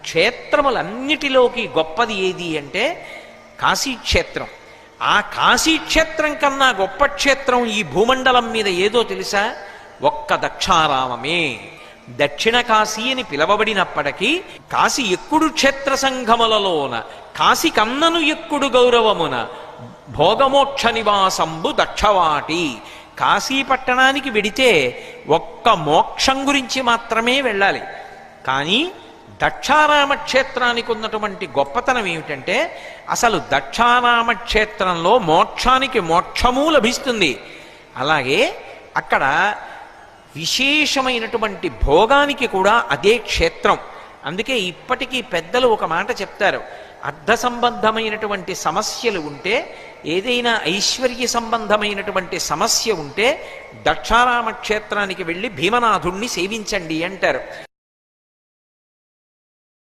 క్షేత్రములన్నిటిలోకి గొప్పది ఏది అంటే కాశీక్షేత్రం. ఆ కాశీక్షేత్రం కన్నా గొప్ప క్షేత్రం ఈ భూమండలం మీద ఏదో తెలుసా? ఒక్క దక్షారామమే. దక్షిణ కాశీ అని పిలవబడినప్పటికీ కాశీ ఎక్కుడు క్షేత్ర సంఘములలోన కాశీ కన్నను ఎక్కుడు గౌరవమున భోగమోక్ష నివాసంబు దక్షవాటి. కాశీ పట్టణానికి వెడితే ఒక్క మోక్షం గురించి మాత్రమే వెళ్ళాలి. కానీ దక్షారామ క్షేత్రానికి ఉన్నటువంటి గొప్పతనం ఏమిటంటే అసలు దక్షారామ క్షేత్రంలో మోక్షానికి మోక్షము లభిస్తుంది. అలాగే అక్కడ విశేషమైనటువంటి భోగానికి కూడా అదే క్షేత్రం. అందుకే ఇప్పటికీ పెద్దలు ఒక మాట చెప్తారు, అర్థ సంబంధమైనటువంటి సమస్యలు ఉంటే, ఏదైనా ఐశ్వర్య సంబంధమైనటువంటి సమస్య ఉంటే దక్షారామ క్షేత్రానికి వెళ్ళి భీమనాథుణ్ణి సేవించండి అంటారు.